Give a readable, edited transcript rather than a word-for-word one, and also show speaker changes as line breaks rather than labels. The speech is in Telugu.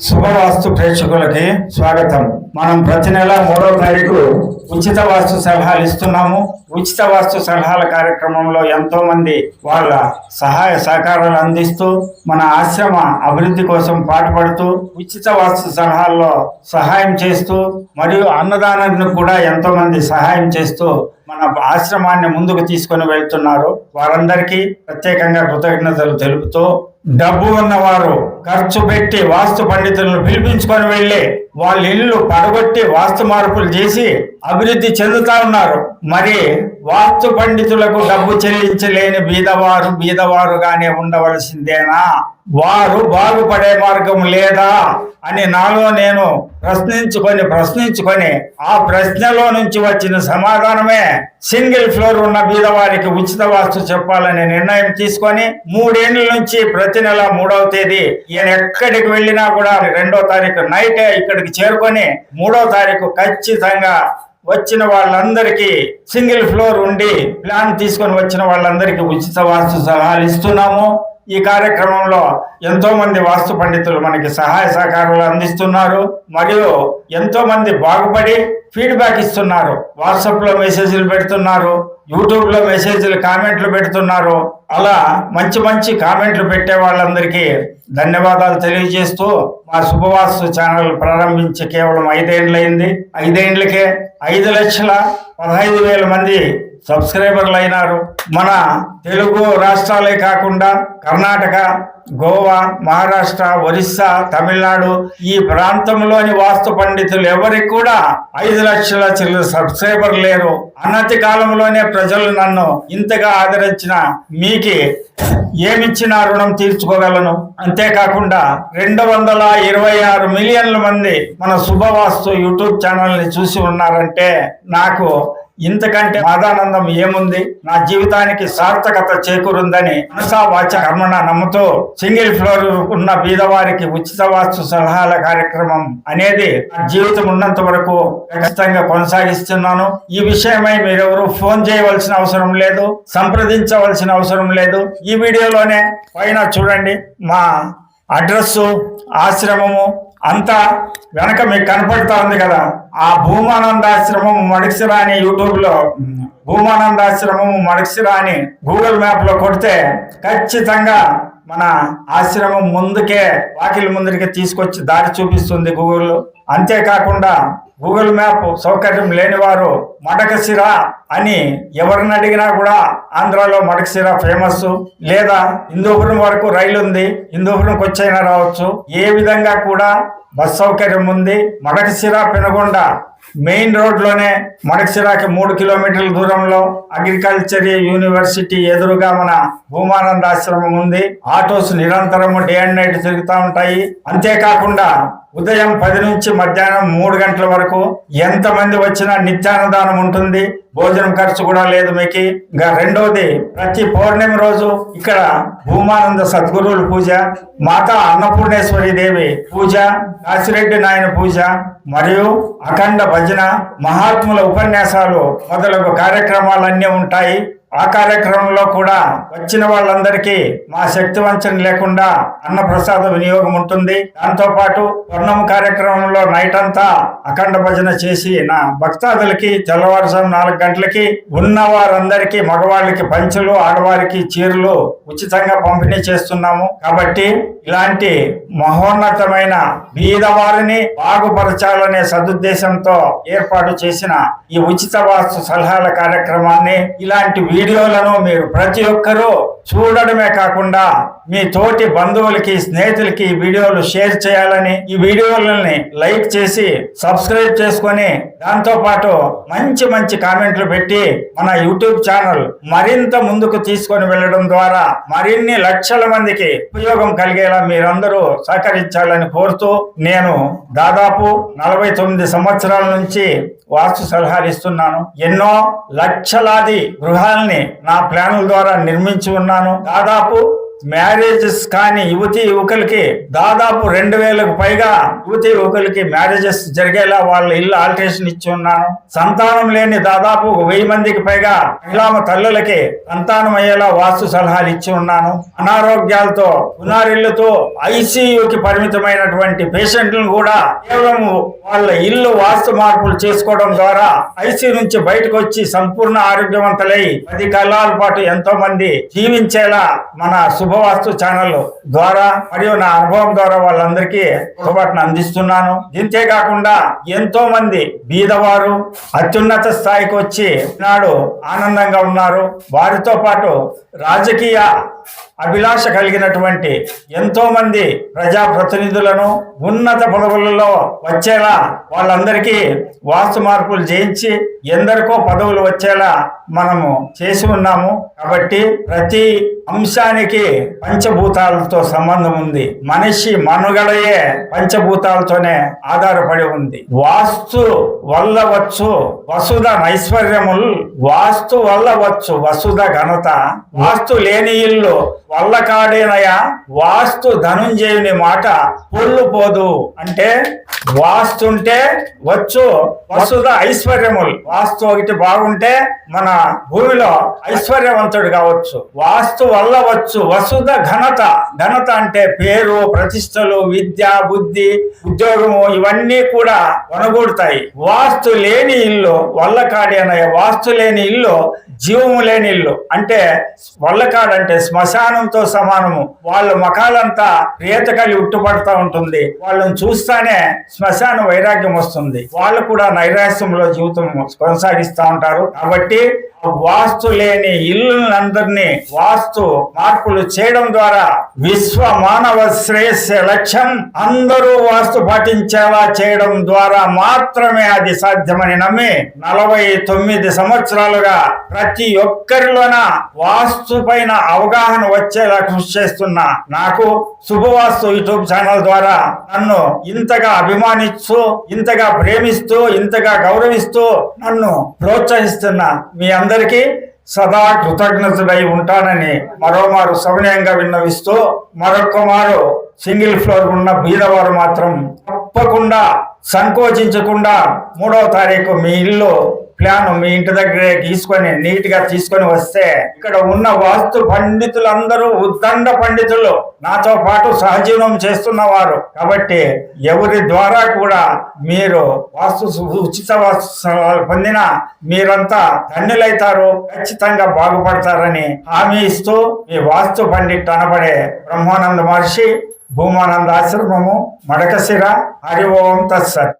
శుభవాస్తు ప్రేక్షకులకి స్వాగతం. మనం ప్రతి నెల 3వ తారీఖు ఉచిత వాస్తు సలహాలు ఇస్తున్నాము. ఉచిత వాస్తు సలహాల కార్యక్రమంలో ఎంతో మంది వాళ్ళ సహాయ సహకారాలు అందిస్తూ మన ఆశ్రమ అభివృద్ధి కోసం పాటుపడుతూ ఉచిత వాస్తు సలహాల్లో సహాయం చేస్తూ మరియు అన్నదానానికి కూడా ఎంతో మంది సహాయం చేస్తూ మన ఆశ్రమాన్ని ముందుకు తీసుకొని వెళ్తున్నారు. వారందరికీ ప్రత్యేకంగా కృతజ్ఞతలు తెలుపుతూ, డబ్బు ఉన్నవారు ఖర్చు పెట్టి వాస్తు పండితులను పిలిపించుకొని వెళ్ళి వాళ్ళ ఇల్లు పడగొట్టి వాస్తు మార్పులు చేసి అభివృద్ధి చెందుతా ఉన్నారు. మరి వాస్తు పండితులకు డబ్బు చెల్లించలేని బీదవారుగానే ఉండవలసిందేనా? వారు బాగుపడే మార్గం లేదా అని నాలో నేను ప్రశ్నించుకొని ఆ ప్రశ్నలో నుంచి వచ్చిన సమాధానమే సింగిల్ ఫ్లోర్ ఉన్న బీదవారికి ఉచిత వాస్తు చెప్పాలనే నిర్ణయం తీసుకొని 3 ఏళ్ల నుంచి ప్రతి నెల 3వ తేదీ ఈయన ఎక్కడికి వెళ్ళినా కూడా 2వ తారీఖు నైటే ఇక్కడికి చేరుకొని 3వ తారీఖు ఖచ్చితంగా వచ్చిన వాళ్ళందరికీ సింగిల్ ఫ్లోర్ ఉండి ప్లాన్ తీసుకొని వచ్చిన వాళ్ళందరికీ ఉచిత వాస్తు సలహాలు ఇస్తున్నాము. ఈ కార్యక్రమంలో ఎంతో మంది వాస్తు పండితులు మనకి సహాయ సహకారాలు అందిస్తున్నారు. మరియు ఎంతో మంది బాగుపడి ఫీడ్బ్యాక్ ఇస్తున్నారు. వాట్సాప్ లో మెసేజ్లు పెడుతున్నారు, యూట్యూబ్ లో మెసేజ్లు కామెంట్లు పెడుతున్నారు. అలా మంచి కామెంట్లు పెట్టే వాళ్ళందరికీ ధన్యవాదాలు తెలియజేస్తూ, మా శుభవాస్తు ఛానల్ ప్రారంభించి కేవలం 5 ఏళ్ళైంది. 5 ఏళ్ళకే 5,15,000 మంది సబ్స్క్రైబర్లు అయినారు. మన తెలుగు రాష్ట్రాలే కాకుండా కర్ణాటక, గోవా, మహారాష్ట్ర, ఒరిస్సా, తమిళనాడు ఈ ప్రాంతంలోని వాస్తు పండితులు ఎవరికి కూడా 5 లక్షల చిల్లర సబ్స్క్రైబర్ లేరు. అన్నతి కాలంలోనే ప్రజలు నన్ను ఇంతగా ఆదరించిన మీకు ఏమిచ్చిన రుణం తీర్చుకోగలను. అంతేకాకుండా 226 మిలియన్ల మంది మన శుభవాస్తు యూట్యూబ్ ఛానల్ ని చూసి ఉన్నారంటే నాకు ఇంతకంటే మాదానందం ఏముంది? నా జీవితానికి సార్థకత చేకూరుందని మనసా వాచ కర్మణ నమ్ముతూ సింగిల్ ఫ్లోర్ ఉన్న బీదవారికి ఉచిత వాస్తు సలహాల కార్యక్రమం అనేది నా జీవితం ఉన్నంత వరకు ఖచ్చితంగా కొనసాగిస్తున్నాను. ఈ విషయమై మీరెవరు ఫోన్ చేయవలసిన అవసరం లేదు, సంప్రదించవలసిన అవసరం లేదు. ఈ వీడియోలోనే పైన చూడండి మా అడ్రస్సు, ఆశ్రమము అంతా వెనక మీకు కనపడుతూ ఉంది కదా. ఆ భూమానందాశ్రమం మడిసిరా అని యూట్యూబ్ లో భూమానందాశ్రమం మడిసిరా అని గూగుల్ మ్యాప్ లో కొడితే ఖచ్చితంగా మన ఆశ్రమం ముందుకే వాకిలి ముందుకే తీసుకొచ్చి దారి చూపిస్తుంది గూగుల్. అంతేకాకుండా గూగుల్ మ్యాప్ సౌకర్యం లేనివారు మడకశిర అని ఎవరిని అడిగినా కూడా ఆంధ్రాలో మడకశిర ఫేమస్. లేదా హిందూపురం వరకు రైలు ఉంది, హిందూపురంకి వచ్చైనా రావచ్చు. ఏ విధంగా కూడా బస్ సౌకర్యం ఉంది. మడకశిర పెనుగొండ మెయిన్ రోడ్ లోనే మడకశిరాకి 3 కిలోమీటర్ల దూరంలో అగ్రికల్చర్ యూనివర్సిటీ ఎదురుగా మన భూమానందాశ్రమం ఉంది. ఆటోస్ నిరంతరము డే అండ్ నైట్ తిరుగుతూ ఉంటాయి. అంతేకాకుండా ఉదయం 10 నుంచి మధ్యాహ్నం 3 గంటల వరకు ఎంతమంది వచ్చినా నిత్యాన్నదానం ఉంటుంది. భోజనం ఖర్చు కూడా లేదు మీకు. ఇంకా రెండవది, ప్రతి పౌర్ణమి రోజు ఇక్కడ భూమానంద సద్గురువుల పూజ, మాతా అన్నపూర్ణేశ్వరి దేవి పూజ, కాశిరెడ్డి నాయన పూజ మరియు అఖండ భజన, మహాత్ముల ఉపన్యాసాలు మొదలగు కార్యక్రమాలన్నీ ఉంటాయి. ఆ కార్యక్రమంలో కూడా వచ్చిన వాళ్ళందరికీ మా శక్తి వంచన లేకుండా అన్నప్రసాద వినియోగం ఉంటుంది. దాంతో పాటు వర్ణం కార్యక్రమంలో నైట్ అంతా అఖండ భజన చేసి నా భక్తాదులకి తెల్లవారుజాము 4 గంటలకి ఉన్న వారందరికీ, మగవాళ్ళకి పంచెలు, ఆడవారికి చీరలు ఉచితంగా పంపిణీ చేస్తున్నాము. కాబట్టి ఇలాంటి మహోన్నతమైన బీదవారిని బాగుపరచాలనే సదుద్దేశంతో ఏర్పాటు చేసిన ఈ ఉచిత వాస్తు సలహాల కార్యక్రమాన్ని, ఇలాంటి వీడియోలను మీరు ప్రతి ఒక్కరూ చూడడమే కాకుండా మీ తోటి బంధువులకి, స్నేహితులకి ఈ వీడియోలు షేర్ చేయాలని, ఈ వీడియోలని లైక్ చేసి సబ్స్క్రైబ్ చేసుకొని దాంతో పాటు మంచి కామెంట్లు పెట్టి మన యూట్యూబ్ ఛానల్ మరింత ముందుకు తీసుకొని వెళ్ళడం ద్వారా మరిన్ని లక్షల మందికి ఉపయోగం కలిగేలా మీరందరూ సహకరించాలని కోరుతూ, నేను దాదాపు 49 సంవత్సరాల నుంచి వాస్తు సలహాలు ఇస్తున్నాను. ఎన్నో లక్షలాది గృహాలని నా ప్లానుల ద్వారా నిర్మించి ఉన్నాను. దాదాపు మ్యారేజెస్ కాని యువతి యువకులకి దాదాపు 2000కు పైగా యువతి యువకులకి మ్యారేజెస్ జరిగేలా వాళ్ళ ఇల్లు ఆల్టరేషన్ ఇచ్చి ఉన్నాను. సంతానం లేని దాదాపు 1000 మందికి పైగా మహిళామ తల్లులకి సంతానం అయ్యేలా వాస్తు సలహాలు ఇచ్చి ఉన్నాను. అనారోగ్యాలతో పునారిళ్లతో ఐసీయూకి పరిమితమైనటువంటి పేషెంట్లను కూడా కేవలం వాళ్ళ ఇల్లు వాస్తు మార్పులు చేసుకోవడం ద్వారా ఐసీయూ నుంచి బయటకు వచ్చి సంపూర్ణ ఆరోగ్యవంతులై 10 కాలాల పాటు ఎంతో మంది జీవించేలా మన శుభవాస్తు ఛానల్ ద్వారా మరియు నా అనుభవం ద్వారా వాళ్ళందరికీ శుభవార్తను అందిస్తున్నాను. ఇంతే కాకుండా ఎంతో మంది బీదవారు అత్యున్నత స్థాయికి వచ్చి నాడు ఆనందంగా ఉన్నారు. వారితో పాటు రాజకీయ అభిలాష కలిగినటువంటి ఎంతో మంది ప్రజాప్రతినిధులను ఉన్నత పదవులలో వచ్చేలా వాళ్ళందరికీ వాస్తు మార్పులు చేయించి ఎందరికో పదవులు వచ్చేలా మనము చేసి ఉన్నాము. కాబట్టి ప్రతి అంశానికి పంచభూతాలతో సంబంధం ఉంది. మనిషి మనుగడయే పంచభూతాలతోనే ఆధారపడి ఉంది. వాస్తు వల్ల వచ్చు వసుధ నైశ్వర్యముల్, వాస్తు వల్ల వచ్చు వసుధ ఘనత, వాస్తు లేని ఇల్లు వల్ల కాడేనయ, వాస్తు ధనుంజయుని మాట పొల్లు పోదు. అంటే వాస్తు ఉంటే వచ్చు వసుధ ఐశ్వర్యములు. వాస్తు ఒకటి బాగుంటే మన భూమిలో ఐశ్వర్యవంతుడు కావచ్చు. వాస్తు వల్ల వచ్చు వసుధ ఘనత. ఘనత అంటే పేరు ప్రతిష్టలు, విద్య, బుద్ధి, ఉద్యోగము ఇవన్నీ కూడా కొనగూడతాయి. వాస్తు లేని ఇల్లు వల్లకాడి అనే వాస్తు లేని ఇల్లు జీవము లేని ఇల్లు. అంటే వల్లకాడు అంటే శ్మశానంతో సమానము. వాళ్ళ మకాలంతా రేతకలి ఉట్టుపడతా ఉంటుంది. వాళ్ళని చూస్తానే శ్మశాన వైరాగ్యం వస్తుంది. వాళ్ళు కూడా నైరాశ్యంలో జీవితం కొనసాగిస్తూ ఉంటారు. కాబట్టి వాస్తు లేని ఇల్లులందరినీ వాస్తు మార్పులు చేయడం ద్వారా విశ్వ మానవ శ్రేయస్సు లక్ష్యం అందరూ వాస్తు పాటించేలా చేయడం ద్వారా మాత్రమే అది సాధ్యమని నమ్మి 49 సంవత్సరాలుగా ప్రతి ఒక్కరిలోన వాస్తు పైన అవగాహన వచ్చేలా కృషి చేస్తున్నా నాకు శుభవాస్తు యూట్యూబ్ ఛానల్ ద్వారా నన్ను ఇంతగా అభిమానిస్తూ, ఇంతగా ప్రేమిస్తూ, ఇంతగా గౌరవిస్తూ నన్ను ప్రోత్సహిస్తున్న మీ అందరికీ సదా కృతజ్ఞతుడై ఉంటానని మరోమారు సవినయంగా విన్నవిస్తూ, మరొక్కమారు సింగిల్ ఫ్లోర్ ఉన్న బీదవారు మాత్రం తప్పకుండా సంకోచించకుండా 3వ తారీఖు మీ ఇల్లు ప్లాన్ మీ ఇంటి దగ్గరే గీసుకొని నీట్ గా తీసుకొని వస్తే ఇక్కడ ఉన్న వాస్తు పండితులందరూ ఉద్దండ పండితులు, నాతో పాటు సహజీవనం చేస్తున్నవారు. కాబట్టి ఎవరి ద్వారా కూడా మీరు ఉచిత వాస్తు పొందిన మీరంతా ధన్యులైతారు, ఖచ్చితంగా బాగుపడతారని హామీ ఇస్తూ ఈ వాస్తు పండిట్ అనబడే బ్రహ్మానంద మహర్షి భూమానంద ఆశ్రమము మడకశిర. హరి ఓం తత్సత్.